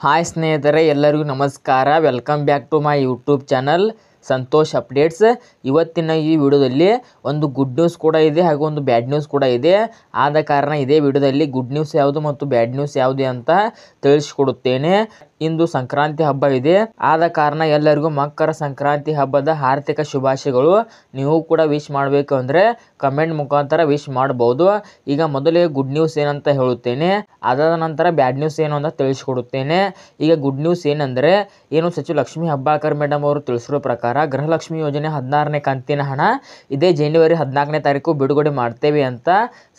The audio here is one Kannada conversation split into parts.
ಹಾಯ್ ಸ್ನೇಹಿತರೆ, ಎಲ್ಲರಿಗೂ ನಮಸ್ಕಾರ. Welcome back to my YouTube channel Santosh updates. ಇವತ್ತಿನ ಈ ವಿಡಿಯೋದಲ್ಲಿ ಒಂದು ಗುಡ್ ನ್ಯೂಸ್ ಕೂಡ ಇದೆ ಹಾಗೂ ಒಂದು ಬ್ಯಾಡ್ ನ್ಯೂಸ್ ಕೂಡ ಇದೆ. ಆದ ಕಾರಣ ಇದೇ ವಿಡಿಯೋದಲ್ಲಿ ಗುಡ್ ನ್ಯೂಸ್ ಯಾವುದು ಮತ್ತು ಬ್ಯಾಡ್ ನ್ಯೂಸ್ ಯಾವುದು ಅಂತ ತಿಳಿಸಿಕೊಡುತ್ತೇನೆ. ಇಂದು ಸಂಕ್ರಾಂತಿ ಹಬ್ಬ ಇದೆ. ಆದ ಕಾರಣ ಎಲ್ಲರಿಗೂ ಮಕರ ಸಂಕ್ರಾಂತಿ ಹಬ್ಬದ ಹಾರ್ದಿಕ ಶುಭಾಶಯಗಳು. ನೀವು ಕೂಡ ವಿಶ್ ಮಾಡಬೇಕು ಅಂದರೆ ಕಮೆಂಟ್ ಮುಖಾಂತರ ವಿಶ್ ಮಾಡಬಹುದು. ಈಗ ಮೊದಲೇ ಗುಡ್ ನ್ಯೂಸ್ ಏನಂತ ಹೇಳುತ್ತೇನೆ, ಅದಾದ ನಂತರ ಬ್ಯಾಡ್ ನ್ಯೂಸ್ ಏನು ಅಂತ ತಿಳಿಸಿಕೊಡುತ್ತೇನೆ. ಈಗ ಗುಡ್ ನ್ಯೂಸ್ ಏನಂದರೆ, ಸಚಿವ ಲಕ್ಷ್ಮೀ ಹೆಬ್ಬಾಳ್ಕರ್ ಮೇಡಮ್ ಅವರು ತಿಳಿಸಿರೋ ಪ್ರಕಾರ ಗೃಹಲಕ್ಷ್ಮಿ ಯೋಜನೆ 16ನೇ ಕಂತಿನ ಹಣ ಇದೇ ಜನವರಿ 14ನೇ ತಾರೀಕು ಬಿಡುಗಡೆ ಮಾಡ್ತೇವೆ ಅಂತ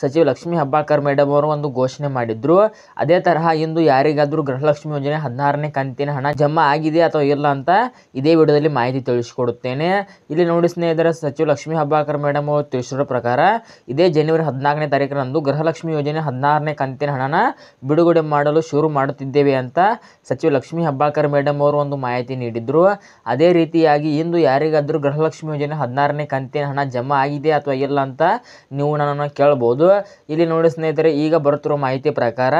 ಸಚಿವ ಲಕ್ಷ್ಮೀ ಹೆಬ್ಬಾಳ್ಕರ್ ಮೇಡಮ್ ಅವರು ಒಂದು ಘೋಷಣೆ ಮಾಡಿದ್ರು. ಅದೇ ತರಹ ಇಂದು ಯಾರಿಗಾದ್ರೂ ಗೃಹಲಕ್ಷ್ಮಿ ಯೋಜನೆ 16ನೇ ಕಂತಿನ ಹಣ ಜಮಾ ಆಗಿದೆ ಅಥವಾ ಇಲ್ಲ ಅಂತ ಇದೇ ವಿಡಿಯೋದಲ್ಲಿ ಮಾಹಿತಿ ತಿಳಿಸಿಕೊಡುತ್ತೇನೆ. ಇಲ್ಲಿ ನೋಡಿ ಸ್ನೇಹಿತರೆ, ಸಚಿವ ಲಕ್ಷ್ಮೀ ಹೆಬ್ಬಾಳ್ಕರ್ ಮೇಡಮ್ ಅವರು ತಿಳಿಸಿರೋ ಪ್ರಕಾರ ಇದೇ ಜನವರಿ 14ನೇ ತಾರೀಕಿನಂದು ಗೃಹಲಕ್ಷ್ಮಿ ಯೋಜನೆ 16ನೇ ಕಂತಿನ ಹಣನ ಬಿಡುಗಡೆ ಮಾಡಲು ಶುರು ಮಾಡುತ್ತಿದ್ದೇವೆ ಅಂತ ಸಚಿವ ಲಕ್ಷ್ಮೀ ಹೆಬ್ಬಾಳ್ಕರ್ ಮೇಡಮ್ ಅವರು ಒಂದು ಮಾಹಿತಿ ನೀಡಿದ್ರು. ಅದೇ ರೀತಿಯಾಗಿ ಇಂದು ಯಾರಿಗಾದ್ರೂ ಗೃಹಲಕ್ಷ್ಮಿ ಯೋಜನೆ 16ನೇ ಕಂತಿನ ಹಣ ಜಮಾ ಆಗಿದೆ ಅಥವಾ ಇಲ್ಲ ಅಂತ ನೀವು ನನ್ನನ್ನು ಕೇಳಬಹುದು. ಇಲ್ಲಿ ನೋಡಿ ಸ್ನೇಹಿತರೆ, ಈಗ ಬರುತ್ತಿರೋ ಮಾಹಿತಿ ಪ್ರಕಾರ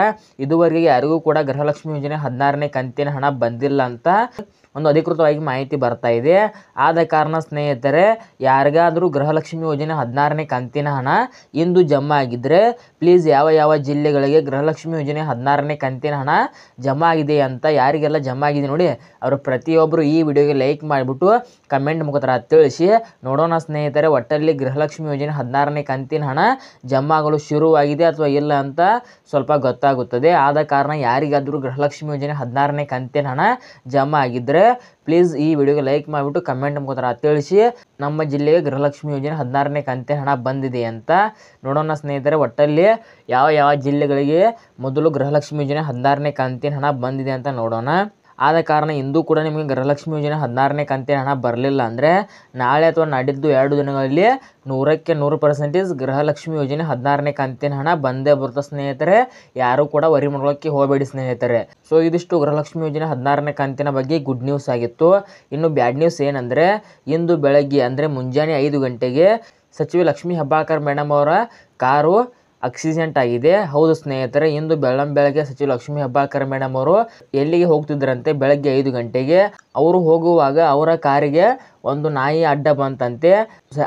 ಇದುವರೆಗೆ ಯಾರಿಗೂ ಕೂಡ ಗೃಹಲಕ್ಷ್ಮಿ ಯೋಜನೆ 16ನೇ ಕಂತಿನ ಹಣ ಬಂದಿಲ್ಲ ಅಂತ ಒಂದು ಅಧಿಕೃತವಾಗಿ ಮಾಹಿತಿ ಬರ್ತಾ ಇದೆ. ಆದ ಕಾರಣ ಸ್ನೇಹಿತರೆ, ಯಾರಿಗಾದರೂ ಗೃಹಲಕ್ಷ್ಮಿ ಯೋಜನೆ 16ನೇ ಕಂತಿನ ಹಣ ಇಂದು ಜಮಾ ಆಗಿದ್ದರೆ ಪ್ಲೀಸ್ ಯಾವ ಜಿಲ್ಲೆಗಳಿಗೆ ಗೃಹಲಕ್ಷ್ಮಿ ಯೋಜನೆ 16ನೇ ಕಂತಿನ ಹಣ ಜಮಾ ಆಗಿದೆ ಅಂತ ಯಾರಿಗೆಲ್ಲ ಜಮಾ ಆಗಿದೆ ನೋಡಿ, ಅವರು ಪ್ರತಿಯೊಬ್ಬರು ಈ ವಿಡಿಯೋಗೆ ಲೈಕ್ ಮಾಡಿಬಿಟ್ಟು ಕಮೆಂಟ್ ಮುಖಾಂತರ ತಿಳಿಸಿ ನೋಡೋಣ ಸ್ನೇಹಿತರೆ. ಒಟ್ಟಲ್ಲಿ ಗೃಹಲಕ್ಷ್ಮಿ ಯೋಜನೆ 16ನೇ ಕಂತಿನ ಹಣ ಜಮಾ ಆಗಲು ಶುರುವಾಗಿದೆ ಅಥವಾ ಇಲ್ಲ ಅಂತ ಸ್ವಲ್ಪ ಗೊತ್ತಾಗುತ್ತದೆ. ಆದ ಕಾರಣ ಯಾರಿಗಾದರೂ ಗೃಹಲಕ್ಷ್ಮಿ ಯೋಜನೆ 16ನೇ ಕಂತಿನ ಹಣ ಜಮಾ ಆಗಿದ್ದರೆ ಪ್ಲೀಸ್ ಈ ವಿಡಿಯೋಗೆ ಲೈಕ್ ಮಾಡಿಬಿಟ್ಟು ಕಮೆಂಟ್ ಮುಖಾಂತರ ತಿಳಿಸಿ ನಮ್ಮ ಜಿಲ್ಲೆಗೆ ಗೃಹಲಕ್ಷ್ಮಿ ಯೋಜನೆ 16ನೇ ಕಂತಿನ ಹಣ ಬಂದಿದೆ ಅಂತ ನೋಡೋಣ ಸ್ನೇಹಿತರೆ. ಒಟ್ಟಲ್ಲಿ ಯಾವ ಜಿಲ್ಲೆಗಳಿಗೆ ಮೊದಲು ಗೃಹಲಕ್ಷ್ಮಿ ಯೋಜನೆ 16ನೇ ಕಂತಿನ ಹಣ ಬಂದಿದೆ ಅಂತ ನೋಡೋಣ. ಆದ ಕಾರಣ ಇಂದು ಕೂಡ ನಿಮಗೆ ಗೃಹಲಕ್ಷ್ಮಿ ಯೋಜನೆ 16ನೇ ಕಂತಿನ ಹಣ ಬರಲಿಲ್ಲ ಅಂದರೆ ನಾಳೆ ಅಥವಾ ನಾಡಿದ್ದು 2 ದಿನಗಳಲ್ಲಿ 100ಕ್ಕೆ 100% ಗೃಹಲಕ್ಷ್ಮಿ ಯೋಜನೆ 16ನೇ ಕಂತಿನ ಹಣ ಬಂದೇ ಬರುತ್ತೆ ಸ್ನೇಹಿತರೆ. ಯಾರು ಕೂಡ ವರಿ ಮಾಡ್ಕೊಳ್ಳೋಕ್ಕೆ ಹೋಗಬೇಡಿ ಸ್ನೇಹಿತರೆ. ಸೊ ಇದಿಷ್ಟು ಗೃಹಲಕ್ಷ್ಮಿ ಯೋಜನೆ 16ನೇ ಕಂತಿನ ಬಗ್ಗೆ ಗುಡ್ ನ್ಯೂಸ್ ಆಗಿತ್ತು. ಇನ್ನು ಬ್ಯಾಡ್ ನ್ಯೂಸ್ ಏನಂದರೆ, ಇಂದು ಬೆಳಗ್ಗೆ ಅಂದರೆ ಮುಂಜಾನೆ 5 ಗಂಟೆಗೆ ಸಚಿವ ಲಕ್ಷ್ಮೀ ಹೆಬ್ಬಾಳ್ಕರ್ ಮೇಡಮ್ ಅವರ ಕಾರು ಆಕ್ಸಿಡೆಂಟ್ ಆಗಿದೆ. ಹೌದು ಸ್ನೇಹಿತರೆ, ಇಂದು ಬೆಳಗ್ಗೆ ಸಚಿವ ಲಕ್ಷ್ಮೀ ಹೆಬ್ಬಾಳ್ಕರ್ ಮೇಡಮ್ ಅವರು ಎಲ್ಲಿಗೆ ಹೋಗ್ತಿದ್ರಂತೆ, ಬೆಳಗ್ಗೆ 5 ಗಂಟೆಗೆ ಅವರು ಹೋಗುವಾಗ ಅವರ ಕಾರಿಗೆ ಒಂದು ನಾಯಿ ಅಡ್ಡ ಬಂತಂತೆ.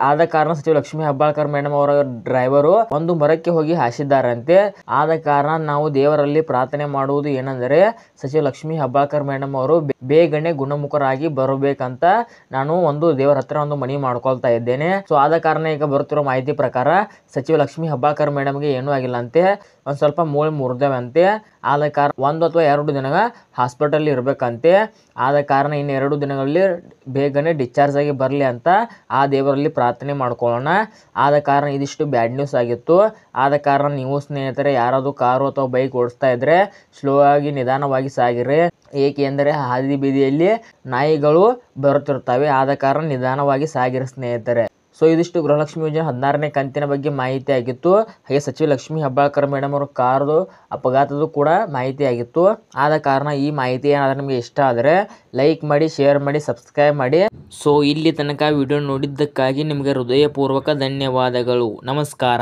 ಆದ ಕಾರಣ ಸಚಿವ ಲಕ್ಷ್ಮೀ ಹೆಬ್ಬಾಳ್ಕರ್ ಮೇಡಮ್ ಅವರ ಡ್ರೈವರು ಒಂದು ಮರಕ್ಕೆ ಹೋಗಿ ಹಾಸಿದ್ದಾರಂತೆ. ಆದ ಕಾರಣ ನಾವು ದೇವರಲ್ಲಿ ಪ್ರಾರ್ಥನೆ ಮಾಡುವುದು ಏನೆಂದರೆ, ಸಚಿವ ಲಕ್ಷ್ಮೀ ಹೆಬ್ಬಾಳ್ಕರ್ ಮೇಡಮ್ ಅವರು ಬೇಗನೆ ಗುಣಮುಖರಾಗಿ ಬರಬೇಕಂತ ನಾನು ಒಂದು ದೇವರ ಹತ್ರ ಒಂದು ಮನವಿ ಮಾಡ್ಕೊಳ್ತಾ ಇದ್ದೇನೆ. ಸೊ ಆದ ಕಾರಣ ಈಗ ಬರುತ್ತಿರೋ ಮಾಹಿತಿ ಪ್ರಕಾರ ಸಚಿವ ಲಕ್ಷ್ಮೀ ಹೆಬ್ಬಾಳ್ಕರ್ ಮೇಡಮ್ಗೆ ಏನೂ ಆಗಿಲ್ಲ ಅಂತೆ, ಒಂದು ಸ್ವಲ್ಪ ಮೂಳೆ ಮುರಿದವಂತೆ. ಆದ ಕಾರಣ 1 ಅಥವಾ 2 ದಿನ ಹಾಸ್ಪಿಟಲ್ ಇರಬೇಕಂತೆ. ಆದ ಕಾರಣ ಇನ್ನು 2 ದಿನಗಳಲ್ಲಿ ಬೇಗನೆ ಡಿಸ್ಚಾರ್ಜ್ ಆಗಿ ಬರಲಿ ಅಂತ ಆ ದೇವರಲ್ಲಿ ಪ್ರಾರ್ಥನೆ ಮಾಡ್ಕೊಳ್ಳೋಣ. ಆದ ಕಾರಣ ಇದಿಷ್ಟು ಬ್ಯಾಡ್ ನ್ಯೂಸ್ ಆಗಿತ್ತು. ಆದ ಕಾರಣ ನೀವು ಸ್ನೇಹಿತರೆ ಯಾರಾದರೂ ಕಾರು ಅಥವಾ ಬೈಕ್ ಓಡಿಸ್ತಾ ಇದ್ದರೆ ಸ್ಲೋ ಆಗಿ ನಿಧಾನವಾಗಿ ಸಾಗಿರಿ. ಏಕೆಂದರೆ ಹಾದಿ ಬೀದಿಯಲ್ಲಿ ನಾಯಿಗಳು ಬರುತ್ತಿರ್ತವೆ. ಆದ ಕಾರಣ ನಿಧಾನವಾಗಿ ಸಾಗಿರಿ ಸ್ನೇಹಿತರೆ. ಸೊ ಇದಿಷ್ಟು ಗೃಹಲಕ್ಷ್ಮಿ ಯೋಜನೆ 16ನೇ ಕಂತಿನ ಬಗ್ಗೆ ಮಾಹಿತಿ ಆಗಿತ್ತು. ಹಾಗೆ ಸಚಿವ ಲಕ್ಷ್ಮೀ ಹೆಬ್ಬಾಳ್ಕರ್ ಮೇಡಮ್ ಅವರ ಕಾರು ಅಪಘಾತದ ಕೂಡ ಮಾಹಿತಿ ಆಗಿತ್ತು. ಆದ ಕಾರಣ ಈ ಮಾಹಿತಿ ಏನಾದರೂ ನಿಮಗೆ ಇಷ್ಟ ಆದರೆ ಲೈಕ್ ಮಾಡಿ, ಶೇರ್ ಮಾಡಿ, ಸಬ್ಸ್ಕ್ರೈಬ್ ಮಾಡಿ. ಸೊ ಇಲ್ಲಿ ತನಕ ವಿಡಿಯೋ ನೋಡಿದ್ದಕ್ಕಾಗಿ ನಿಮಗೆ ಹೃದಯಪೂರ್ವಕ ಧನ್ಯವಾದಗಳು. ನಮಸ್ಕಾರ.